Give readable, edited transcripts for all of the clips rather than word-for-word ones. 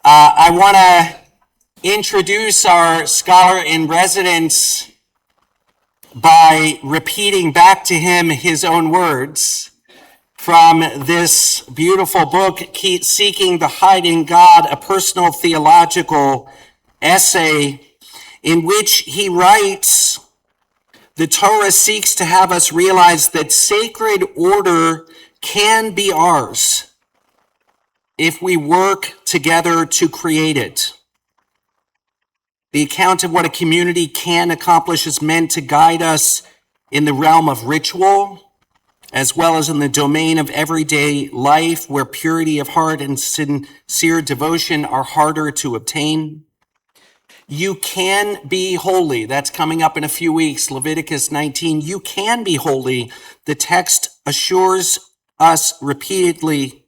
I want to introduce our scholar in residence by repeating back to him his own words from this beautiful book, Seeking the Hiding God, a personal theological essay in which he writes, the Torah seeks to have us realize that sacred order can be ours if we work together to create it. The account of what a community can accomplish is meant to guide us in the realm of ritual, as well as in the domain of everyday life, where purity of heart and sincere devotion are harder to obtain. You can be holy. That's coming up in a few weeks, Leviticus 19. You can be holy. The text assures us repeatedly.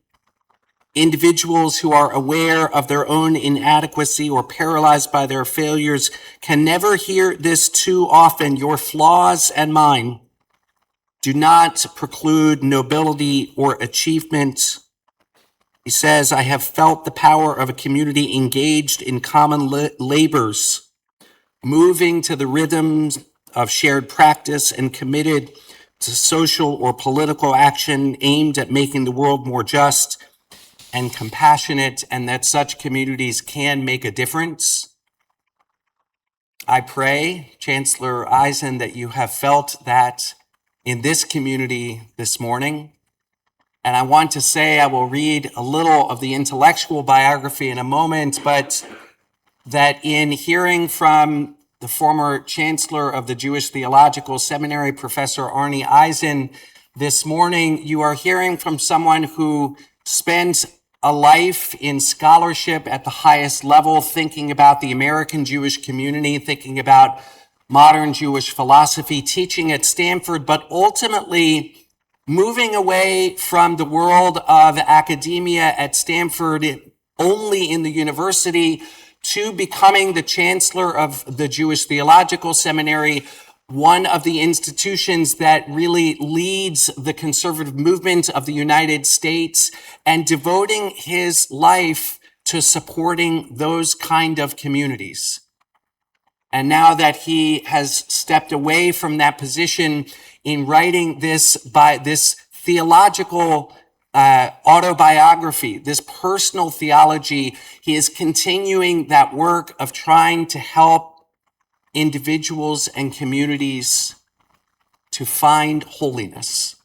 Individuals who are aware of their own inadequacy or paralyzed by their failures can never hear this too often. Your flaws and mine do not preclude nobility or achievement. He says, I have felt the power of a community engaged in common labors, moving to the rhythms of shared practice and committed to social or political action aimed at making the world more just and compassionate, and that such communities can make a difference. I pray, Chancellor Eisen, that you have felt that in this community this morning. And I want to say, I will read a little of the intellectual biography in a moment, but that in hearing from the former Chancellor of the Jewish Theological Seminary, Professor Arnie Eisen, this morning, you are hearing from someone who spent a life in scholarship at the highest level, thinking about the American Jewish community, thinking about modern Jewish philosophy, teaching at Stanford, but ultimately moving away from the world of academia at Stanford, only in the university, to becoming the chancellor of the Jewish Theological Seminary, one of the institutions that really leads the conservative movement of the United States, and devoting his life to supporting those kind of communities. And now that he has stepped away from that position in writing this theological autobiography, this personal theology, he is continuing that work of trying to help individuals and communities to find holiness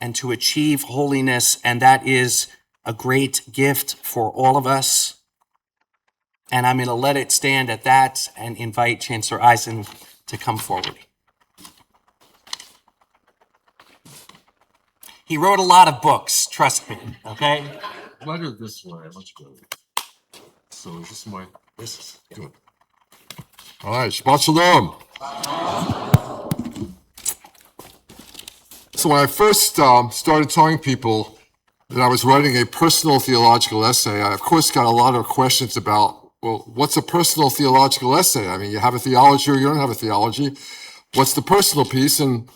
and to achieve holiness, and that is a great gift for all of us. And I'm going to let it stand at that and invite Chancellor Eisen to come forward. He wrote a lot of books, trust me, okay? Better this way, much better. So is this my, this is good. All right, Shabbat Shalom. So when I first started telling people that I was writing a personal theological essay, I, of course, got a lot of questions about, well, what's a personal theological essay? I mean, you have a theology or you don't have a theology. What's the personal piece? And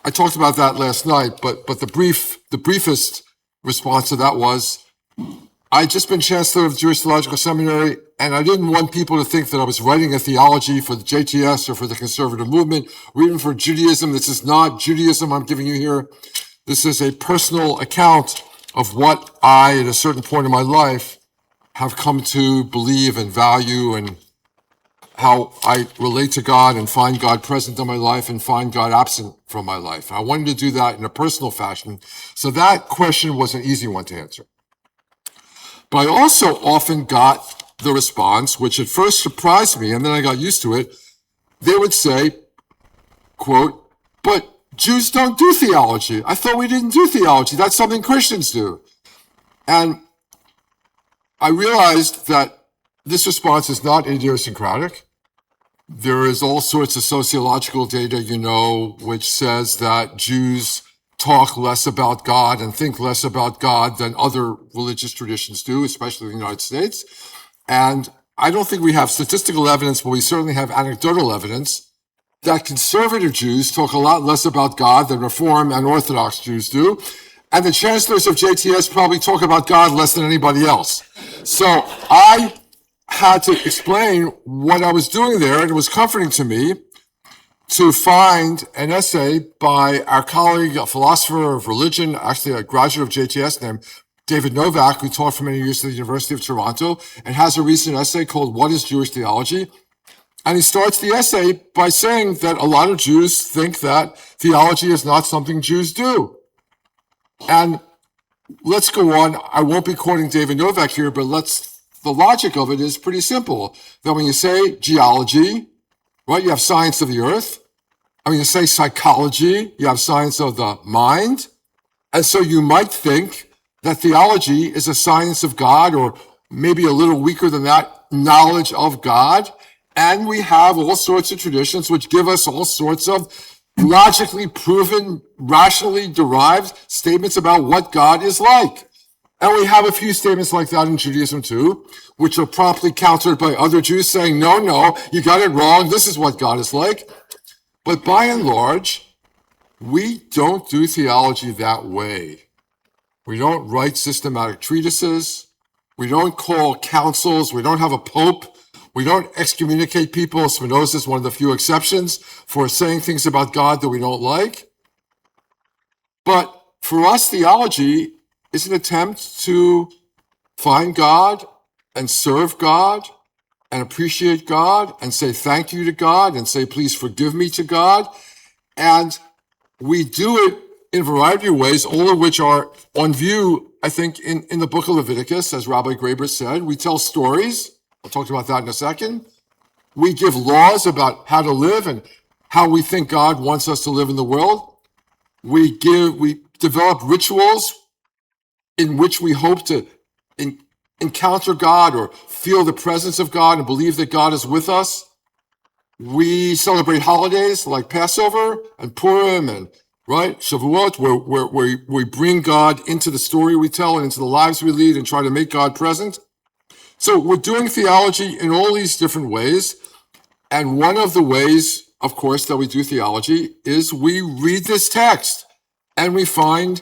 I talked about that last night, but the briefest response to that was, I'd just been chancellor of the Jewish Theological Seminary, and I didn't want people to think that I was writing a theology for the JTS or for the conservative movement, or even for Judaism. This is not Judaism I'm giving you here. This is a personal account of what I, at a certain point in my life, have come to believe and value, and how I relate to God and find God present in my life and find God absent from my life. I wanted to do that in a personal fashion, so that question was an easy one to answer. But I also often got the response, which at first surprised me, and then I got used to it. They would say, quote, but Jews don't do theology. I thought we didn't do theology. That's something Christians do. And I realized that this response is not idiosyncratic. There is all sorts of sociological data, which says that Jews talk less about God and think less about God than other religious traditions do, especially in the United States. And I don't think we have statistical evidence, but we certainly have anecdotal evidence that conservative Jews talk a lot less about God than Reform and Orthodox Jews do. And the chancellors of JTS probably talk about God less than anybody else. So I had to explain what I was doing there, and it was comforting to me to find an essay by our colleague, a philosopher of religion, actually a graduate of JTS named David Novak, who taught for many years at the University of Toronto and has a recent essay called What is Jewish Theology? And he starts the essay by saying that a lot of Jews think that theology is not something Jews do. And let's go on. I won't be quoting David Novak here, but the logic of it is pretty simple. That when you say geology, right, you have science of the earth. And when you say psychology, you have science of the mind. And so you might think that theology is a science of God, or maybe a little weaker than that, knowledge of God. And we have all sorts of traditions which give us all sorts of logically proven, rationally derived statements about what God is like. And we have a few statements like that in Judaism too, which are promptly countered by other Jews saying, no, you got it wrong. This is what God is like. But by and large, we don't do theology that way. We don't write systematic treatises. We don't call councils. We don't have a pope. We don't excommunicate people. Spinoza is one of the few exceptions for saying things about God that we don't like. But for us, theology is an attempt to find God and serve God and appreciate God and say thank you to God and say please forgive me to God. And we do it in a variety of ways, all of which are on view, I think, in the book of Leviticus, as Rabbi Graber said. We tell stories. I'll talk about that in a second. We give laws about how to live and how we think God wants us to live in the world. We develop rituals in which we hope to encounter God or feel the presence of God and believe that God is with us. We celebrate holidays like Passover and Purim and Shavuot, where we bring God into the story we tell and into the lives we lead and try to make God present. So we're doing theology in all these different ways. And one of the ways, of course, that we do theology is we read this text and we find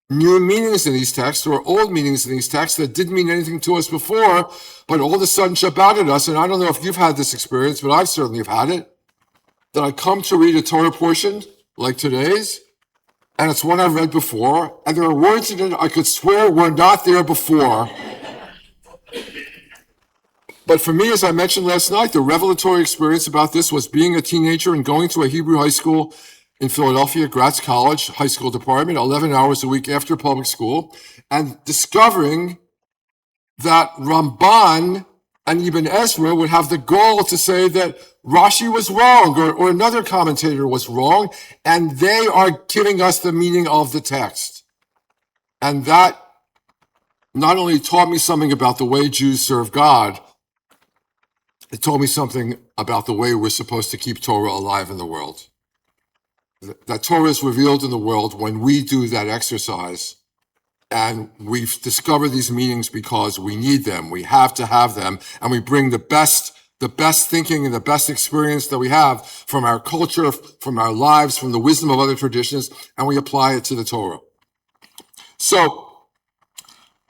new meanings in these texts or old meanings in these texts that didn't mean anything to us before, but all of a sudden jump out at us. And I don't know if you've had this experience, but I certainly have had it, that I come to read a Torah portion like today's, and it's one I've read before, and there are words in it I could swear were not there before. But for me, as I mentioned last night, the revelatory experience about this was being a teenager and going to a Hebrew high school in Philadelphia, Gratz College, high school department, 11 hours a week after public school, and discovering that Ramban and Ibn Ezra would have the gall to say that Rashi was wrong or another commentator was wrong, and they are giving us the meaning of the text. And that not only taught me something about the way Jews serve God, it told me something about the way we're supposed to keep Torah alive in the world. That Torah is revealed in the world when we do that exercise, and we've discovered these meanings because we need them. We have to have them, and we bring the best thinking and the best experience that we have from our culture, from our lives, from the wisdom of other traditions, and we apply it to the Torah. So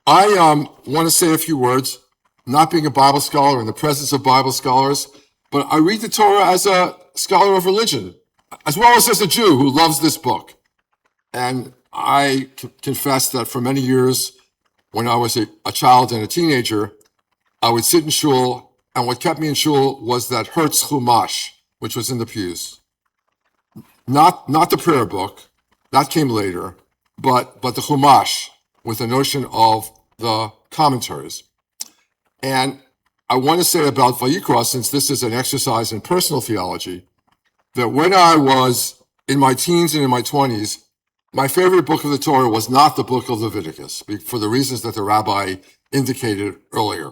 I want to say a few words, not being a Bible scholar in the presence of Bible scholars, but I read the Torah as a scholar of religion, as well as a Jew who loves this book. And I confess that for many years, when I was a child and a teenager, I would sit in shul, and what kept me in shul was that Hertz Chumash, which was in the pews. Not the prayer book, that came later, but the Chumash, with the notion of the commentaries. And I want to say about Vayikra, since this is an exercise in personal theology, that when I was in my teens and in my 20s, my favorite book of the Torah was not the book of Leviticus, for the reasons that the rabbi indicated earlier.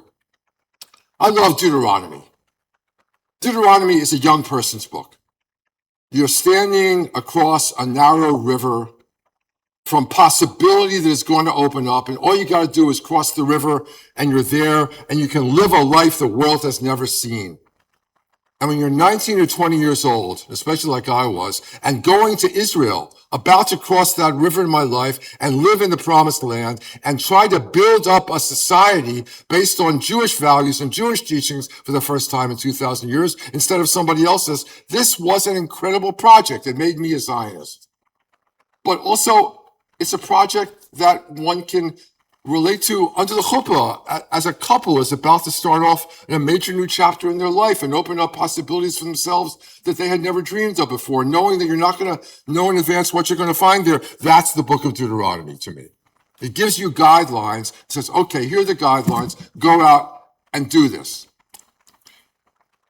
I love Deuteronomy. Deuteronomy is a young person's book. You're standing across a narrow river from possibility that is going to open up, and all you got to do is cross the river, and you're there, and you can live a life the world has never seen. And when you're 19 or 20 years old, especially like I was, and going to Israel, about to cross that river in my life and live in the promised land and try to build up a society based on Jewish values and Jewish teachings for the first time in 2,000 years instead of somebody else's, this was an incredible project. It made me a Zionist. But also, it's a project that one can relate to under the chuppah as a couple is about to start off in a major new chapter in their life and open up possibilities for themselves that they had never dreamed of before, knowing that you're not going to know in advance what you're going to find there. That's the book of Deuteronomy to me. It gives you guidelines, says, okay, here are the guidelines, go out and do this.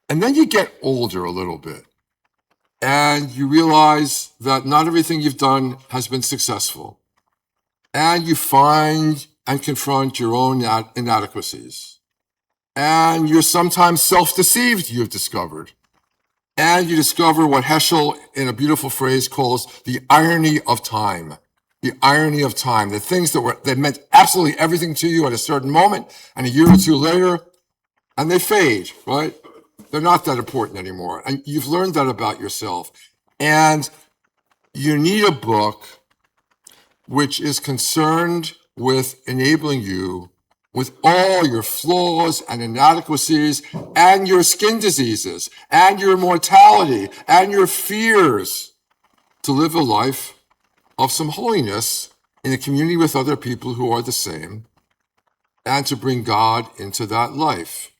And then you get older a little bit and you realize that not everything you've done has been successful. And you find and confront your own inadequacies. And you're sometimes self-deceived, you've discovered. And you discover what Heschel, in a beautiful phrase, calls the irony of time. The irony of time. The things that meant absolutely everything to you at a certain moment, and a year or two later, and they fade, right? They're not that important anymore. And you've learned that about yourself. And you need a book which is concerned with enabling you with all your flaws and inadequacies and your skin diseases and your mortality and your fears to live a life of some holiness in a community with other people who are the same and to bring God into that life.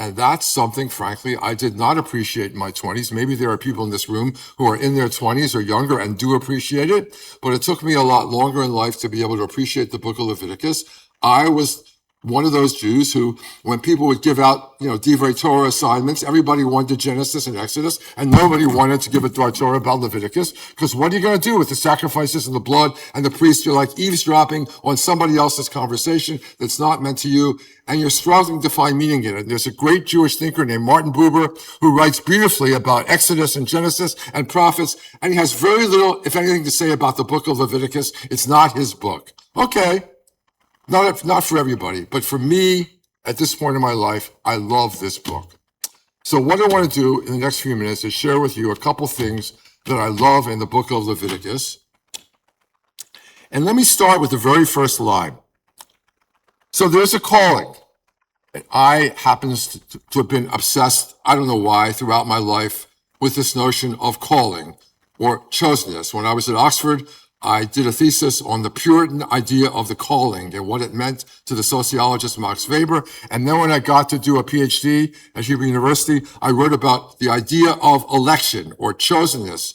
And that's something, frankly, I did not appreciate in my 20s. Maybe there are people in this room who are in their 20s or younger and do appreciate it, but it took me a lot longer in life to be able to appreciate the book of Leviticus. I was one of those Jews who, when people would give out, Divrei Torah assignments, everybody wanted Genesis and Exodus, and nobody wanted to give a Torah about Leviticus, because what are you going to do with the sacrifices and the blood and the priest? You're like eavesdropping on somebody else's conversation that's not meant to you, and you're struggling to find meaning in it. And there's a great Jewish thinker named Martin Buber who writes beautifully about Exodus and Genesis and prophets, and he has very little, if anything, to say about the book of Leviticus. It's not his book. Okay. Not for everybody, but for me, at this point in my life, I love this book. So what I want to do in the next few minutes is share with you a couple things that I love in the book of Leviticus. And let me start with the very first line. So there's a calling. And I happens to have been obsessed, I don't know why, throughout my life with this notion of calling or chosenness. When I was at Oxford, I did a thesis on the Puritan idea of the calling and what it meant to the sociologist Max Weber. And then when I got to do a PhD at Hebrew University, I wrote about the idea of election or chosenness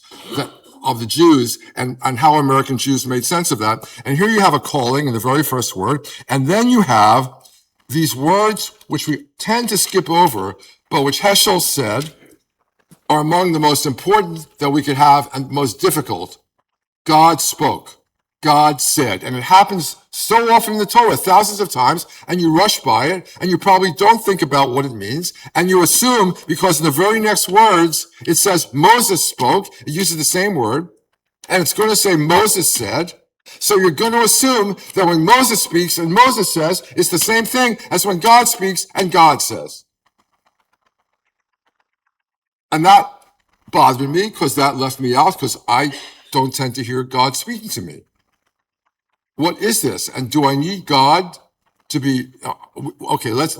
of the Jews and how American Jews made sense of that. And here you have a calling in the very first word. And then you have these words which we tend to skip over, but which Heschel said are among the most important that we could have and most difficult. God spoke, God said, and it happens so often in the Torah, thousands of times, and you rush by it, and you probably don't think about what it means, and you assume, because in the very next words, it says Moses spoke, it uses the same word, and it's going to say Moses said, so you're going to assume that when Moses speaks and Moses says, it's the same thing as when God speaks and God says. And that bothered me, because that left me out, because I don't tend to hear God speaking to me. What is this? And do I need God to be, okay, let's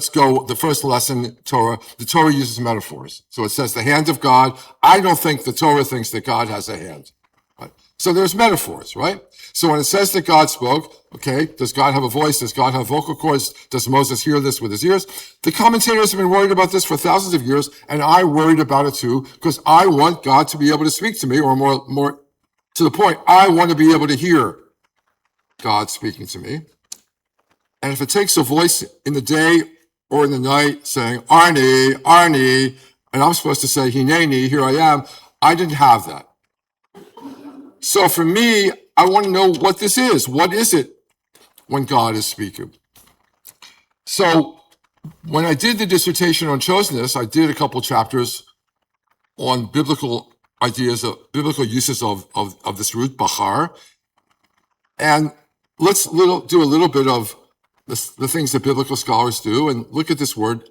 go. The first lesson, Torah, the Torah uses metaphors. So it says the hand of God. I don't think the Torah thinks that God has a hand. Right? So there's metaphors, right? So when it says that God spoke, okay, does God have a voice? Does God have vocal cords? Does Moses hear this with his ears? The commentators have been worried about this for thousands of years, and I worried about it too, because I want God to be able to speak to me, or more to the point, I want to be able to hear God speaking to me. And if it takes a voice in the day or in the night saying, Arnie, Arnie, and I'm supposed to say, Hineni, here I am, I didn't have that. So for me, I want to know what this is. What is it when God is speaking? So when I did the dissertation on chosenness, I did a couple chapters on biblical ideas of biblical uses of this root, bahar. And let's do a little bit of the things that biblical scholars do and look at this word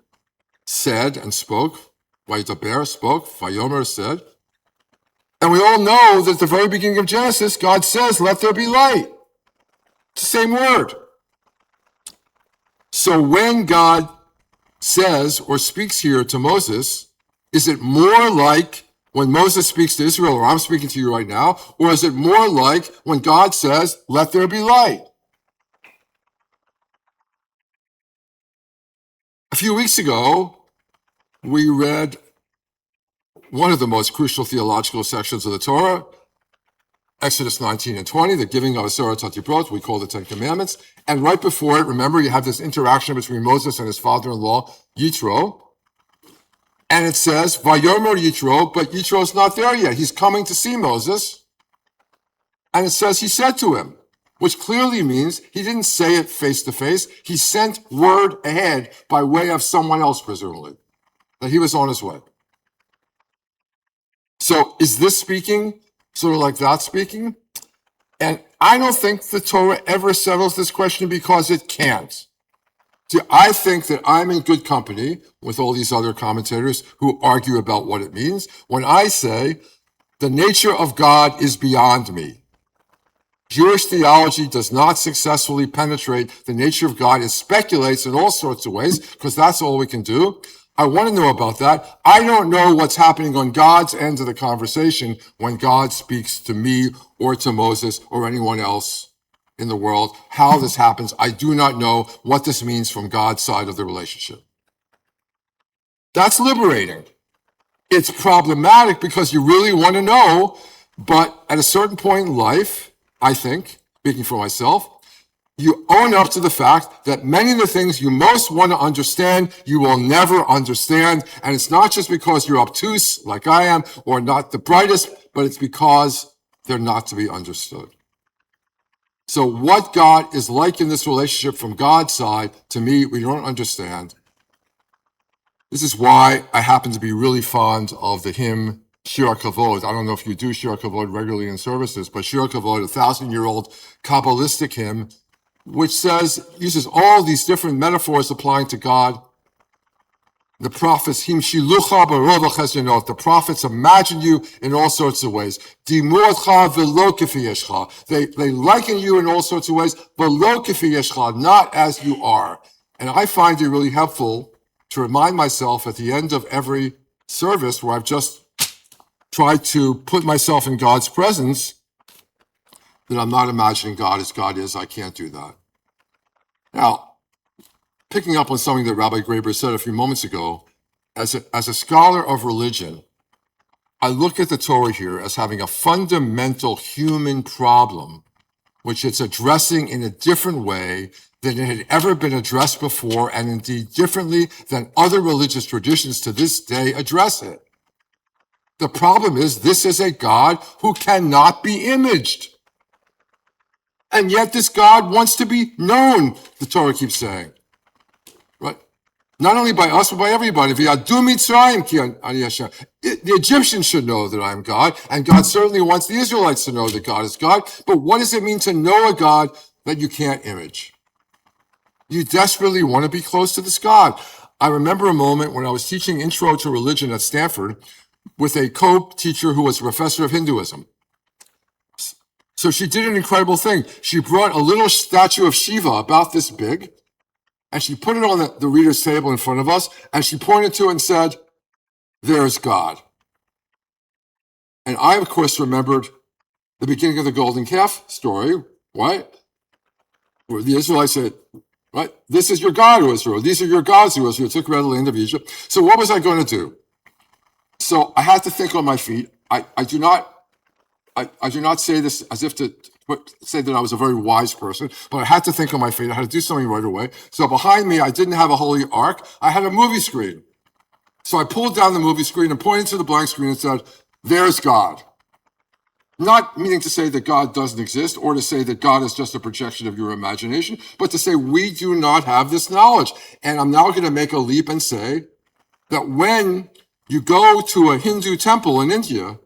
said and spoke. Vayidaber spoke, Vayomer said. And we all know that at the very beginning of Genesis, God says, let there be light. It's the same word. So when God says or speaks here to Moses, is it more like when Moses speaks to Israel, or I'm speaking to you right now, or is it more like when God says, let there be light? A few weeks ago, we read one of the most crucial theological sections of the Torah, Exodus 19 and 20, the giving of Aseret HaDibrot, we call the Ten Commandments. And right before it, remember, you have this interaction between Moses and his father-in-law, Yitro. And it says, Vayomer Yitro, but Yitro's not there yet. He's coming to see Moses. And it says he said to him, which clearly means he didn't say it face to face. He sent word ahead by way of someone else, presumably, that he was on his way. So is this speaking sort of like that speaking? And I don't think the Torah ever settles this question because it can't. See, I think that I'm in good company with all these other commentators who argue about what it means when I say the nature of God is beyond me. Jewish theology does not successfully penetrate the nature of God. It speculates in all sorts of ways because that's all we can do. I want to know about that. I don't know what's happening on God's end of the conversation when God speaks to me or to Moses or anyone else in the world, how this happens. I do not know what this means from God's side of the relationship. That's liberating. It's problematic because you really want to know, but at a certain point in life, I think, speaking for myself, you own up to the fact that many of the things you most want to understand, you will never understand. And it's not just because you're obtuse, like I am, or not the brightest, but it's because they're not to be understood. So what God is like in this relationship from God's side, to me, we don't understand. This is why I happen to be really fond of the hymn Shir HaKavod. I don't know if you do Shir HaKavod regularly in services, but Shir HaKavod, a 1,000-year-old Kabbalistic hymn, which uses all these different metaphors applying to God. The prophets, the prophets imagine you in all sorts of ways. They liken you in all sorts of ways, not as you are. And I find it really helpful to remind myself at the end of every service where I've just tried to put myself in God's presence, that I'm not imagining God as God is. I can't do that. Now, picking up on something that Rabbi Graber said a few moments ago, as a scholar of religion, I look at the Torah here as having a fundamental human problem, which it's addressing in a different way than it had ever been addressed before, and indeed differently than other religious traditions to this day address it. The problem is this is a God who cannot be imaged. And yet this God wants to be known, the Torah keeps saying. Right? Not only by us, but by everybody. The Egyptians should know that I am God, and God certainly wants the Israelites to know that God is God. But what does it mean to know a God that you can't image? You desperately want to be close to this God. I remember a moment when I was teaching Intro to Religion at Stanford with a co-teacher who was a professor of Hinduism. So she did an incredible thing. She brought a little statue of Shiva about this big, and she put it on the reader's table in front of us, and she pointed to it and said, "There's God." And I, of course, remembered the beginning of the golden calf story, right? Where the Israelites said, right, "This is your God, O Israel. These are your gods, O Israel, who took you out of the land of Egypt." So what was I going to do? So I had to think on my feet. I do not say this as if to say that I was a very wise person, but I had to think on my feet. I had to do something right away. So behind me, I didn't have a holy ark. I had a movie screen. So I pulled down the movie screen and pointed to the blank screen and said, "There's God." Not meaning to say that God doesn't exist or to say that God is just a projection of your imagination, but to say we do not have this knowledge. And I'm now going to make a leap and say that when you go to a Hindu temple in India,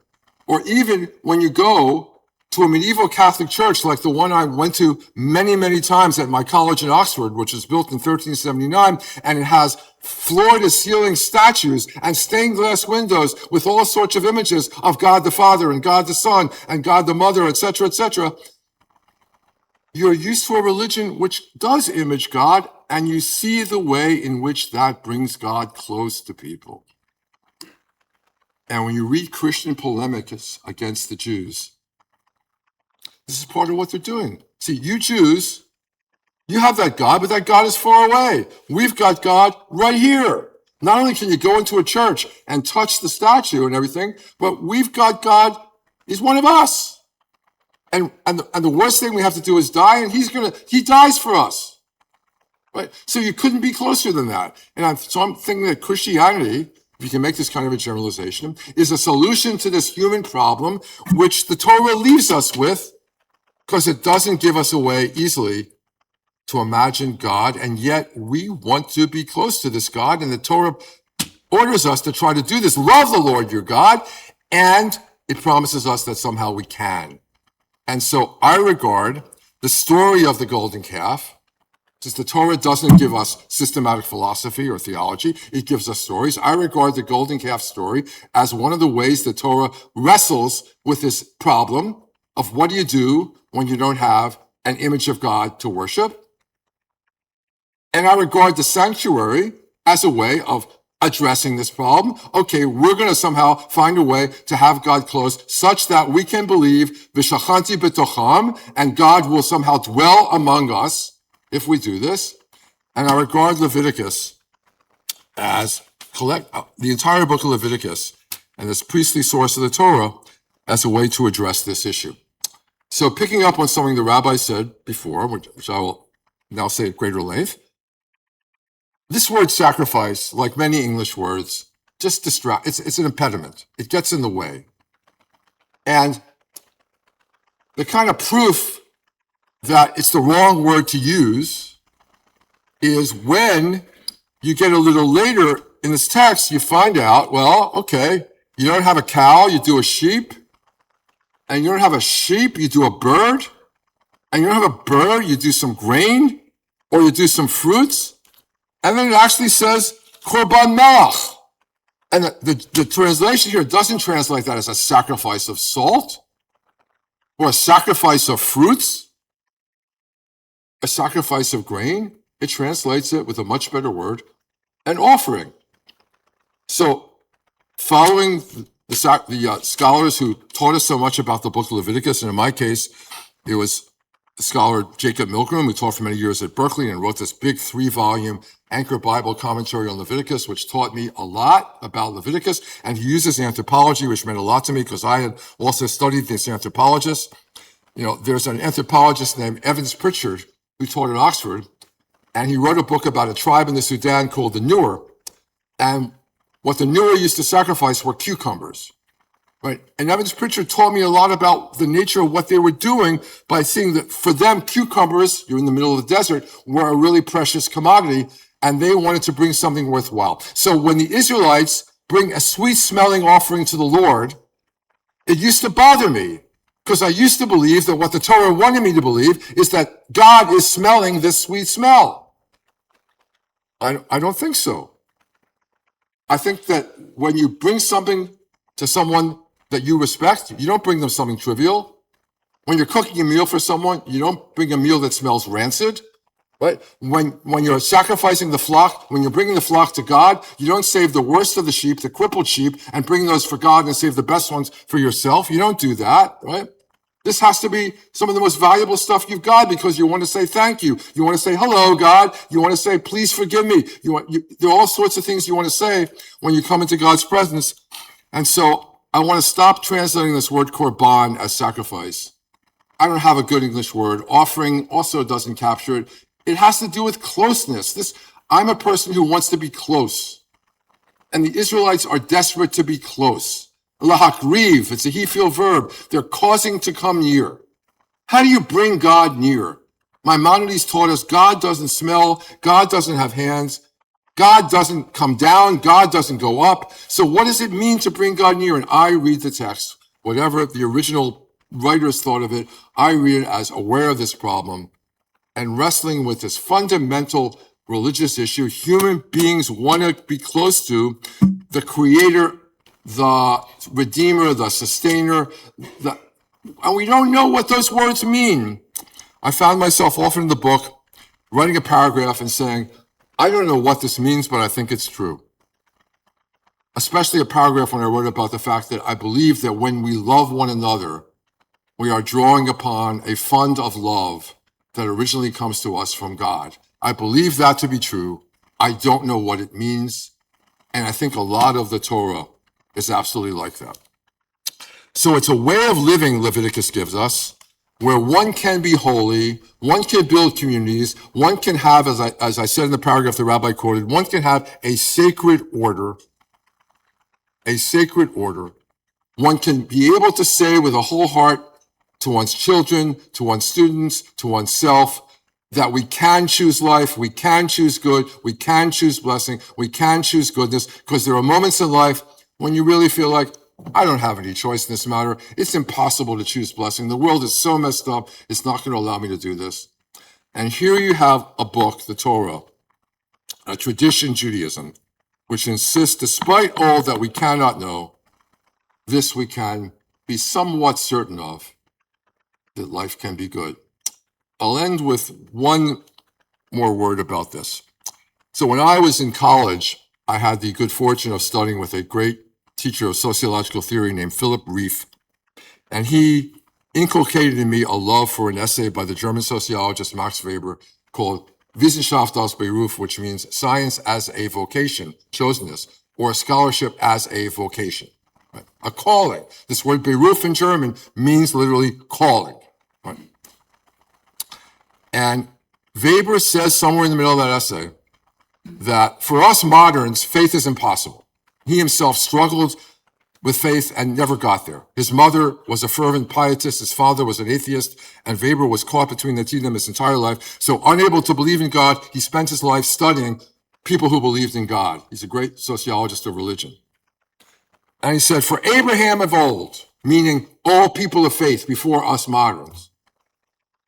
or even when you go to a medieval Catholic church like the one I went to many, many times at my college in Oxford, which was built in 1379, and it has floor-to-ceiling statues and stained glass windows with all sorts of images of God the Father and God the Son and God the Mother, etc., etc. You're used to a religion which does image God, and you see the way in which that brings God close to people. And when you read Christian polemics against the Jews, this is part of what they're doing. See, you Jews, you have that God, but that God is far away. We've got God right here. Not only can you go into a church and touch the statue and everything, but we've got God, he's one of us. And the worst thing we have to do is die, and he dies for us. Right? So you couldn't be closer than that. And I'm thinking that Christianity, if you can make this kind of a generalization, is a solution to this human problem, which the Torah leaves us with, because it doesn't give us a way easily to imagine God, and yet we want to be close to this God, and the Torah orders us to try to do this. Love the Lord your God, and it promises us that somehow we can. And so I regard the story of the golden calf, since the Torah doesn't give us systematic philosophy or theology, it gives us stories. I regard the golden calf story as one of the ways the Torah wrestles with this problem of what do you do when you don't have an image of God to worship. And I regard the sanctuary as a way of addressing this problem. Okay, we're going to somehow find a way to have God close such that we can believe v'shachanti b'tocham, and God will somehow dwell among us if we do this. And I regard Leviticus as the entire book of Leviticus and this priestly source of the Torah as a way to address this issue. So picking up on something the rabbi said before, which I will now say at greater length, this word sacrifice, like many English words, just it's an impediment. It gets in the way. And the kind of proof that it's the wrong word to use is when you get a little later in this text, you find out, well, okay, you don't have a cow, you do a sheep. And you don't have a sheep, you do a bird. And you don't have a bird, you do some grain, or you do some fruits. And then it actually says, Korban Melech. And the translation here doesn't translate that as a sacrifice of salt, or a sacrifice of fruits, a sacrifice of grain. It translates it with a much better word, an offering. So, following the scholars who taught us so much about the book of Leviticus, and in my case, it was the scholar Jacob Milgram, who taught for many years at Berkeley and wrote this big 3-volume Anchor Bible commentary on Leviticus, which taught me a lot about Leviticus. And he uses anthropology, which meant a lot to me because I had also studied this anthropologist. You know, there's an anthropologist named Evans Pritchard who taught at Oxford, and he wrote a book about a tribe in the Sudan called the Nuer. And what the Nuer used to sacrifice were cucumbers. Right. And Evans Pritchard taught me a lot about the nature of what they were doing by seeing that for them, cucumbers, you're in the middle of the desert, were a really precious commodity, and they wanted to bring something worthwhile. So when the Israelites bring a sweet smelling offering to the Lord, it used to bother me because I used to believe that what the Torah wanted me to believe is that God is smelling this sweet smell. I don't think so. I think that when you bring something to someone that you respect, you don't bring them something trivial. When you're cooking a meal for someone, you don't bring a meal that smells rancid, right? When you're sacrificing the flock, when you're bringing the flock to God, you don't save the worst of the sheep, the crippled sheep, and bring those for God and save the best ones for yourself. You don't do that, right? This has to be some of the most valuable stuff you've got because you want to say thank you. You want to say hello, God. You want to say, please forgive me. There are all sorts of things you want to say when you come into God's presence. And so I want to stop translating this word korban as sacrifice. I don't have a good English word. Offering also doesn't capture it. It has to do with closeness. I'm a person who wants to be close. And the Israelites are desperate to be close. Lahakriv, it's a he feel verb. They're causing to come near. How do you bring God near? Maimonides taught us God doesn't smell, God doesn't have hands, God doesn't come down, God doesn't go up. So what does it mean to bring God near? And I read the text, whatever the original writers thought of it. I read it as aware of this problem and wrestling with this fundamental religious issue. Human beings want to be close to the Creator, the Redeemer, the Sustainer, and we don't know what those words mean. I found myself often in the book writing a paragraph and saying, I don't know what this means, but I think it's true. Especially a paragraph when I wrote about the fact that I believe that when we love one another, we are drawing upon a fund of love that originally comes to us from God. I believe that to be true. I don't know what it means. And I think a lot of the Torah is absolutely like that. So it's a way of living, Leviticus gives us, where one can be holy, one can build communities, one can have, as I said in the paragraph the rabbi quoted, one can have a sacred order. A sacred order. One can be able to say with a whole heart to one's children, to one's students, to oneself, that we can choose life, we can choose good, we can choose blessing, we can choose goodness, because there are moments in life when you really feel like, I don't have any choice in this matter. It's impossible to choose blessing. The world is so messed up, it's not going to allow me to do this. And here you have a book, the Torah, a tradition, Judaism, which insists, despite all that we cannot know, this we can be somewhat certain of, that life can be good. I'll end with one more word about this. So when I was in college, I had the good fortune of studying with a great teacher of sociological theory named Philip Rieff, and he inculcated in me a love for an essay by the German sociologist Max Weber called Wissenschaft als Beruf, which means science as a vocation, chosenness, or scholarship as a vocation, right? A calling. This word Beruf in German means literally calling. Right? And Weber says somewhere in the middle of that essay that for us moderns, faith is impossible. He himself struggled with faith and never got there. His mother was a fervent pietist, his father was an atheist, and Weber was caught between the two of them his entire life. So unable to believe in God, he spent his life studying people who believed in God. He's a great sociologist of religion. And he said, for Abraham of old, meaning all people of faith before us moderns,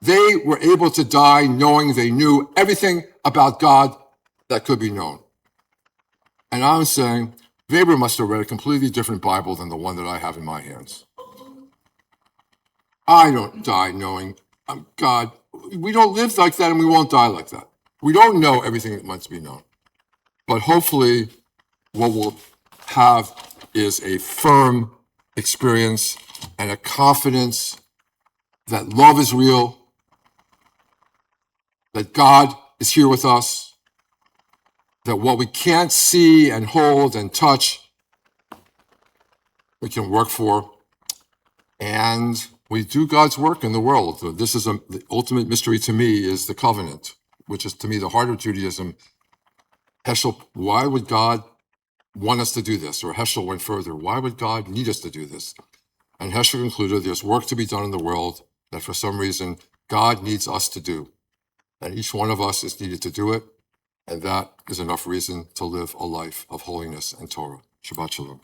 they were able to die knowing they knew everything about God that could be known. And I'm saying, Weber must have read a completely different Bible than the one that I have in my hands. I don't die knowing God. We don't live like that and we won't die like that. We don't know everything that must be known. But hopefully what we'll have is a firm experience and a confidence that love is real, that God is here with us, that what we can't see and hold and touch, we can work for, and we do God's work in the world. This is the ultimate mystery to me is the covenant, which is to me the heart of Judaism. Heschel, why would God want us to do this? Or Heschel went further, why would God need us to do this? And Heschel concluded there's work to be done in the world that for some reason God needs us to do. And each one of us is needed to do it. And that is enough reason to live a life of holiness and Torah. Shabbat Shalom.